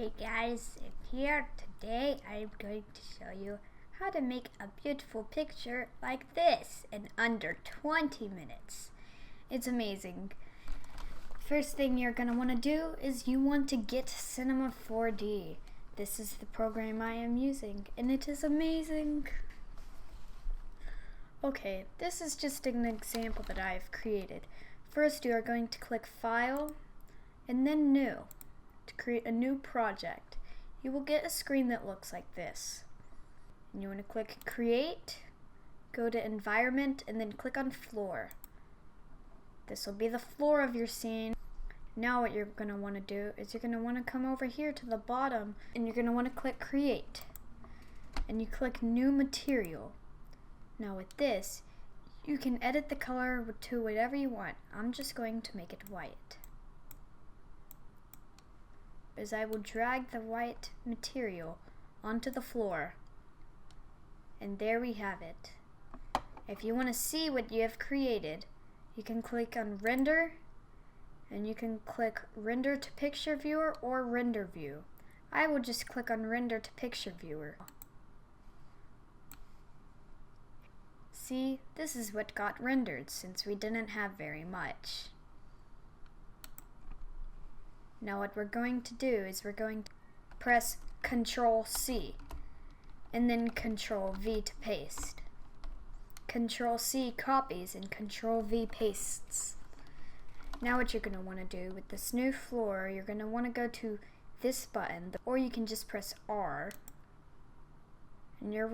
Hey guys, and here today I'm going to show you how to make a beautiful picture like this in under 20 minutes. It's amazing. First thing you're going to want to do is you want to get Cinema 4D. This is the program I am using and it is amazing. Okay, this is just an example that I have created. First you are going to click File and then New. To create a new project, you will get a screen that looks like this. And you want to click Create, go to Environment, and then click on Floor. This will be the floor of your scene. Now what you're going to want to do is you're going to want to come over here to the bottom and you're going to want to click Create. And you click New Material. Now with this, you can edit the color to whatever you want. I'm just going to make it white. Is I will drag the white material onto the floor, and there we have it. If you want to see what you have created, you can click on Render, and you can click Render to Picture Viewer or Render View. I will just click on Render to Picture Viewer. See, this is what got rendered since we didn't have very much. Now what we're going to do is we're going to press Ctrl C and then Ctrl V to paste. Ctrl C copies and Ctrl V pastes. Now what you're going to want to do with this new floor, you're going to want to go to this button, or you can just press R, and you're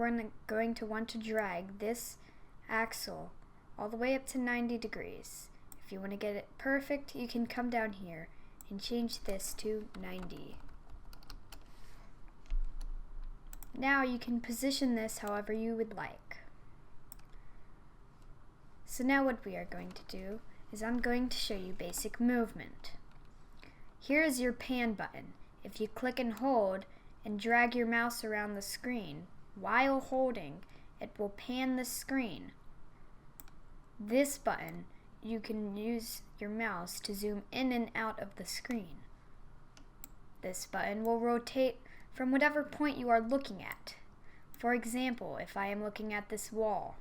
going to want to drag this axle all the way up to 90 degrees. If you want to get it perfect, you can come down here and change this to 90. Now you can position this however you would like. So now what we are going to do is I'm going to show you basic movement. Here is your pan button. If you click and hold and drag your mouse around the screen while holding, it will pan the screen. This button, you can use your mouse to zoom in and out of the screen. This button will rotate from whatever point you are looking at. For example, if I am looking at this wall,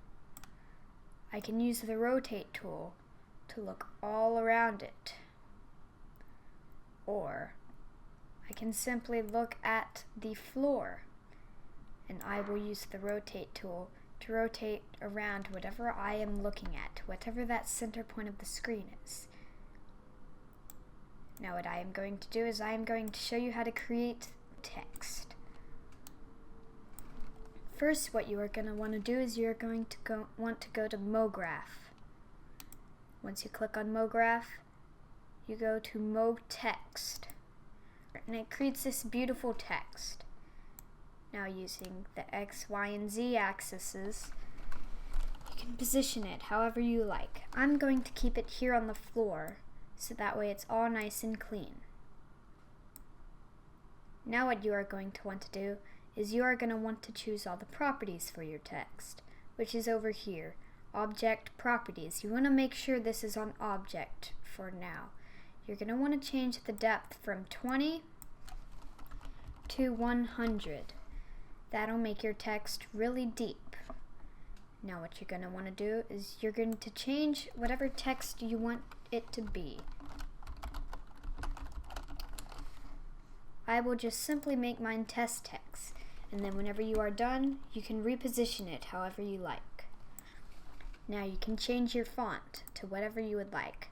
I can use the rotate tool to look all around it. Or I can simply look at the floor and I will use the rotate tool to rotate around whatever I am looking at, whatever that center point of the screen is. Now what I am going to do is I am going to show you how to create text. First, what you are going to want to do is you're going to want to go to MoGraph. Once you click on MoGraph, you go to MoText, and it creates this beautiful text. Now using the X, Y, and Z axes, you can position it however you like. I'm going to keep it here on the floor, so that way it's all nice and clean. Now what you are going to want to do is you are going to want to choose all the properties for your text, which is over here, Object Properties. You want to make sure this is on Object for now. You're going to want to change the depth from 20 to 100. That'll make your text really deep. Now what you're going to want to do is you're going to change whatever text you want it to be. I will just simply make mine test text, and then whenever you are done, you can reposition it however you like. Now you can change your font to whatever you would like.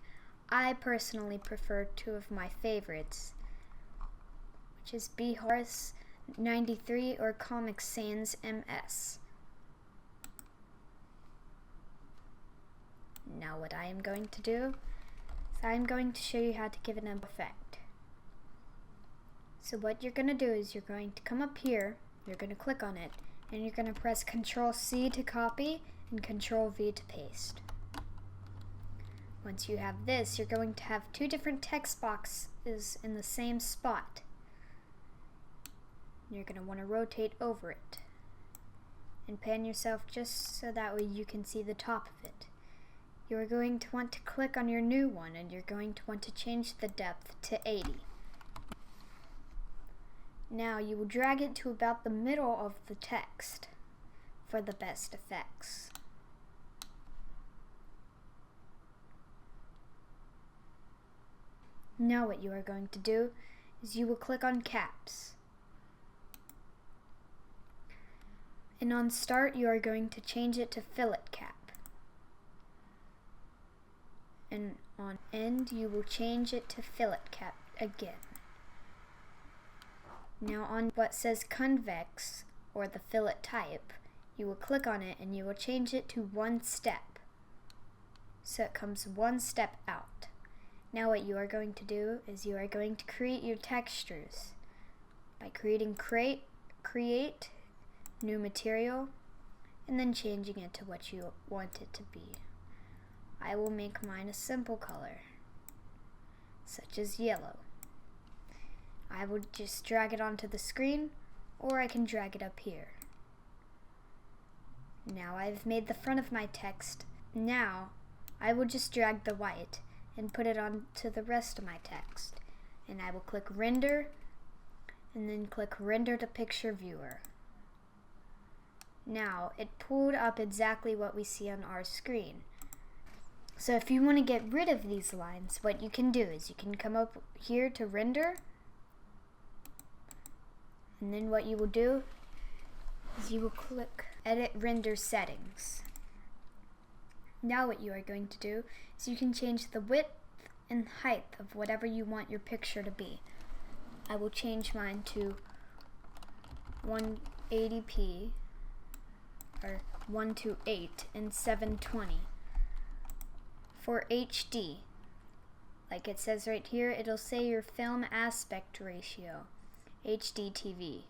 I personally prefer two of my favorites, which is B. Horace 93 or Comic Sans MS. Now what I am going to do is I am going to show you how to give it an effect. So what you're going to do is you're going to come up here, you're going to click on it, and you're going to press Ctrl C to copy and Ctrl V to paste. Once you have this, you're going to have two different text boxes in the same spot. You're going to want to rotate over it and pan yourself just so that way you can see the top of it. You're going to want to click on your new one and you're going to want to change the depth to 80. Now you will drag it to about the middle of the text for the best effects. Now what you are going to do is you will click on caps. And on start you are going to change it to fillet cap. And on end you will change it to fillet cap again. Now on what says convex, or the fillet type, you will click on it and you will change it to one step. So it comes one step out. Now what you are going to do is you are going to create your textures by creating create new material and then changing it to what you want it to be. I will make mine a simple color, such as yellow. I will just drag it onto the screen, or I can drag it up here. Now I've made the front of my text. Now I will just drag the white and put it onto the rest of my text. And I will click render and then click render to picture viewer. Now it pulled up exactly what we see on our screen. So if you want to get rid of these lines, what you can do is you can come up here to render, and then what you will do is you will click edit render settings. Now what you are going to do is you can change the width and height of whatever you want your picture to be. I will change mine to 180p or 128 and 720. For HD, like it says right here, it'll say your film aspect ratio, HD TV.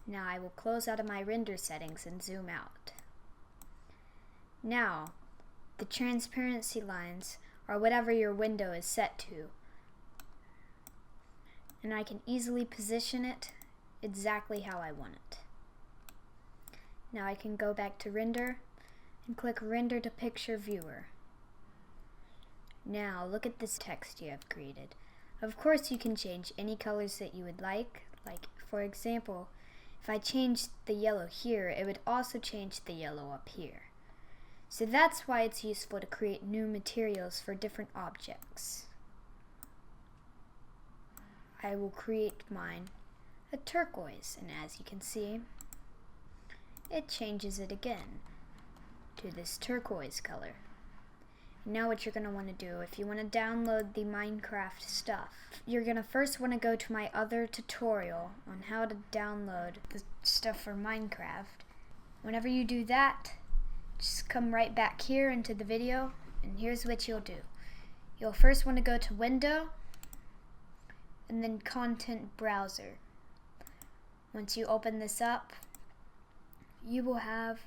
Now I will close out of my render settings and zoom out. Now, the transparency lines are whatever your window is set to. And I can easily position it exactly how I want it. Now I can go back to render and click render to picture viewer. Now look at this text you have created. Of course you can change any colors that you would like for example, if I changed the yellow here, it would also change the yellow up here. So that's why it's useful to create new materials for different objects. I will create mine a turquoise, and as you can see, it changes it again to this turquoise color. Now what you're going to want to do, if you want to download the Minecraft stuff, you're going to first want to go to my other tutorial on how to download the stuff for Minecraft. Whenever you do that, just come right back here into the video, and here's what you'll do. You'll first want to go to Window, and then Content Browser. Once you open this up, you will have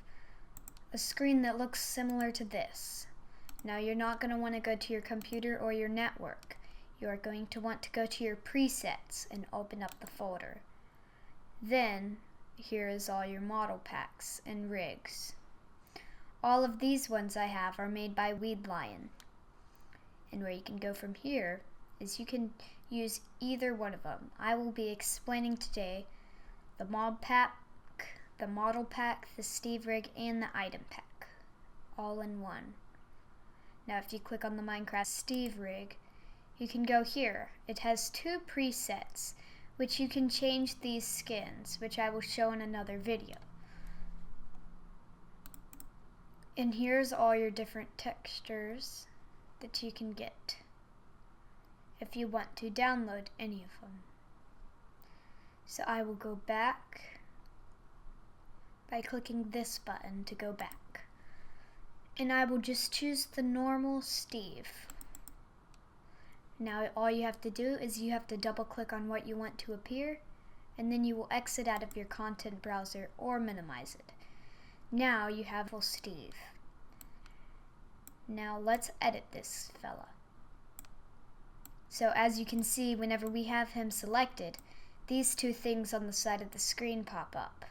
a screen that looks similar to this. Now you're not going to want to go to your computer or your network. You are going to want to go to your presets and open up the folder. Then, here is all your model packs and rigs. All of these ones I have are made by Weedlion. And where you can go from here is you can use either one of them. I will be explaining today the mod pack, the model pack, the Steve rig, and the item pack, all in one. Now if you click on the Minecraft Steve rig, you can go here. It has two presets, which you can change these skins, which I will show in another video. And here's all your different textures that you can get if you want to download any of them. So I will go back by clicking this button to go back. And I will just choose the normal Steve. Now all you have to do is you have to double click on what you want to appear, and then you will exit out of your content browser or minimize it. Now you have full Steve. Now let's edit this fella. So as you can see, whenever we have him selected, these two things on the side of the screen pop up.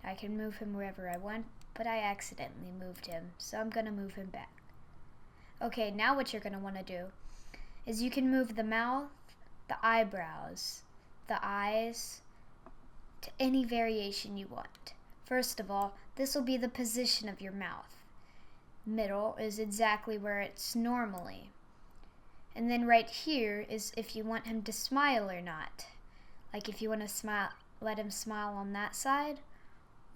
I can move him wherever I want, but I accidentally moved him, so I'm going to move him back. Okay, now what you're going to want to do is you can move the mouth, the eyebrows, the eyes, to any variation you want. First of all, this will be the position of your mouth. Middle is exactly where it's normally. And then right here is if you want him to smile or not. Like if you want to smile, let him smile on that side,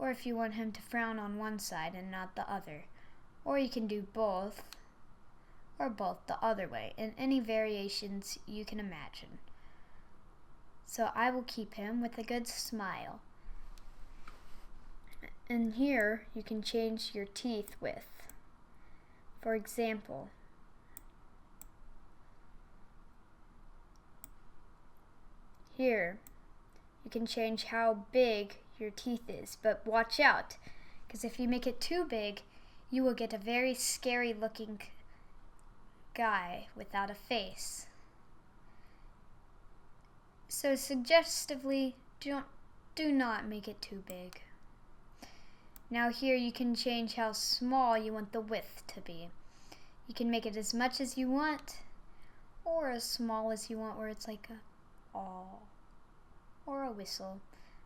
or if you want him to frown on one side and not the other. Or you can do both, or both the other way, in any variations you can imagine. So I will keep him with a good smile. And here you can change your teeth with. For example, here you can change how big your teeth is, but watch out, because if you make it too big, you will get a very scary looking guy without a face. So suggestively, do not make it too big. Now here you can change how small you want the width to be. You can make it as much as you want, or as small as you want, where it's like a aw or a whistle.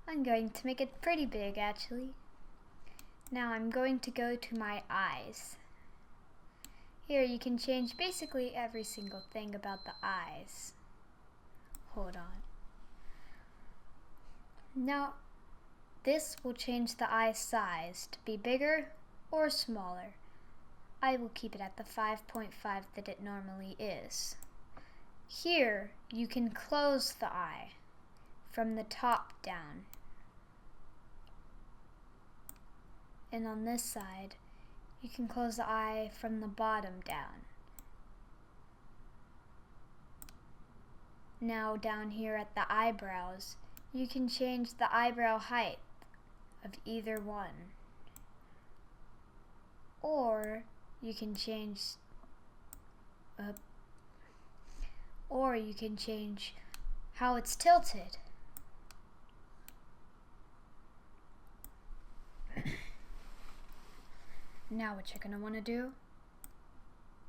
I'm going to make it pretty big, actually. Now I'm going to go to my eyes. Here you can change basically every single thing about the eyes. Hold on. Now, this will change the eye size to be bigger or smaller. I will keep it at the 5.5 that it normally is. Here, you can close the eye from the top down. And on this side, you can close the eye from the bottom down. Now down here at the eyebrows, you can change the eyebrow height of either one. Or you can change how it's tilted. Now what you're going to want to do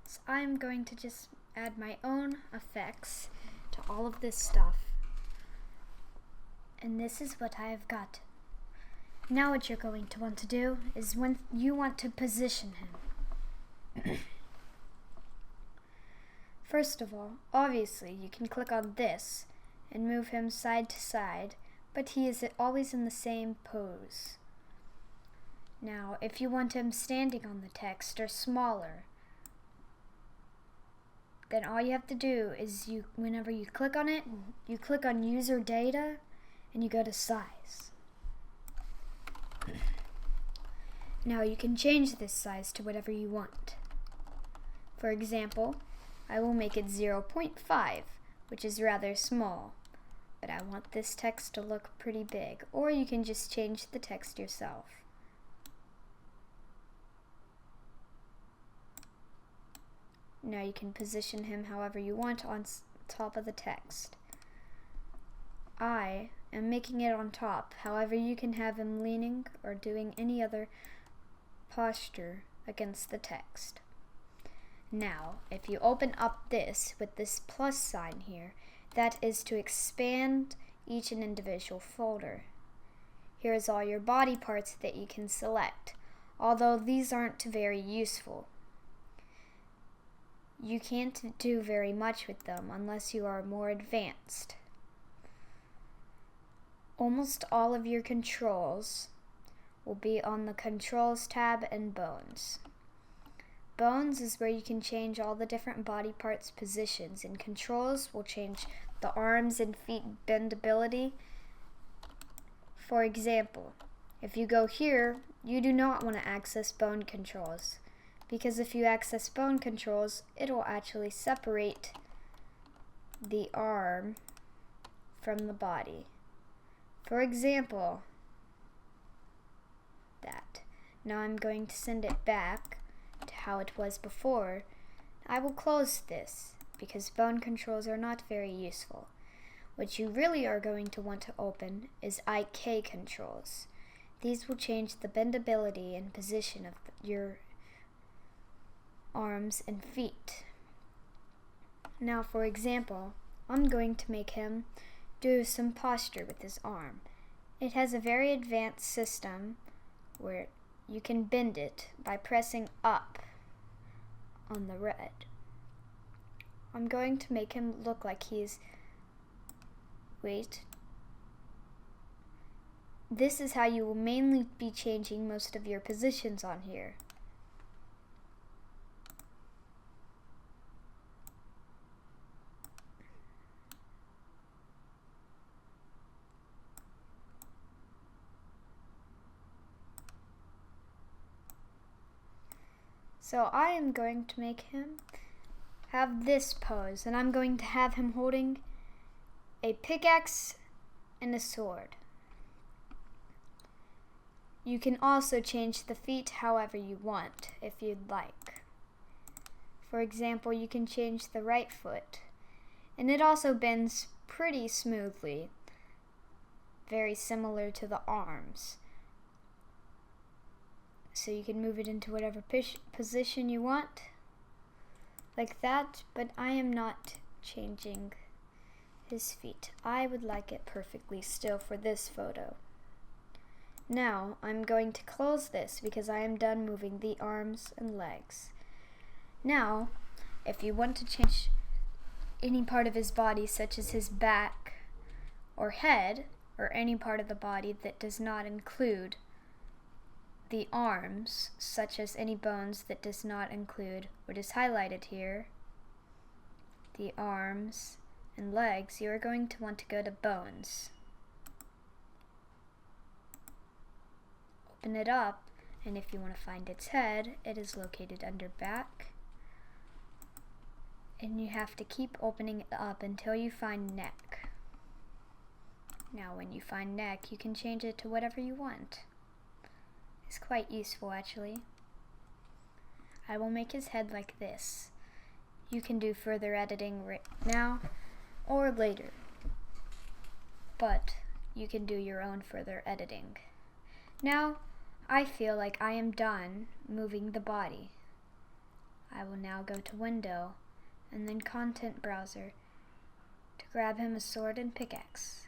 is I'm going to just add my own effects to all of this stuff. And this is what I have got. Now what you're going to want to do is when you want to position him. First of all, obviously you can click on this and move him side to side, but he is always in the same pose. Now, if you want him standing on the text or smaller, then all you have to do is whenever you click on it, you click on user data and you go to size. Now you can change this size to whatever you want. For example, I will make it 0.5, which is rather small, but I want this text to look pretty big, or you can just change the text yourself. Now you can position him however you want on top of the text. I am making it on top, however you can have him leaning or doing any other posture against the text. Now, if you open up this with this plus sign here, that is to expand each and individual folder. Here is all your body parts that you can select, although these aren't very useful. You can't do very much with them unless you are more advanced. Almost all of your controls will be on the Controls tab and Bones. Bones is where you can change all the different body parts positions, and Controls will change the arms and feet bendability. For example, if you go here, you do not want to access bone controls, because if you access bone controls, it will actually separate the arm from the body. For example, that. Now I'm going to send it back to how it was before. I will close this because bone controls are not very useful. What you really are going to want to open is IK controls. These will change the bendability and position of your arms and feet. Now, for example, I'm going to make him do some posture with his arm. It has a very advanced system where you can bend it by pressing up on the red. I'm going to make him look like he's, this is how you will mainly be changing most of your positions on here. So I am going to make him have this pose, and I'm going to have him holding a pickaxe and a sword. You can also change the feet however you want, if you'd like. For example, you can change the right foot, and it also bends pretty smoothly, very similar to the arms. So you can move it into whatever position you want, like that, but I am not changing his feet. I would like it perfectly still for this photo. Now I'm going to close this because I am done moving the arms and legs. Now, if you want to change any part of his body, such as his back or head, or any part of the body that does not include the arms, such as any bones that does not include what is highlighted here, the arms and legs, you are going to want to go to bones. Open it up, and if you want to find its head, it is located under back. And you have to keep opening it up until you find neck. Now when you find neck, you can change it to whatever you want. It's quite useful actually. I will make his head like this. You can do further editing right now or later, but you can do your own further editing. Now I feel like I am done moving the body. I will now go to Window and then Content Browser to grab him a sword and pickaxe.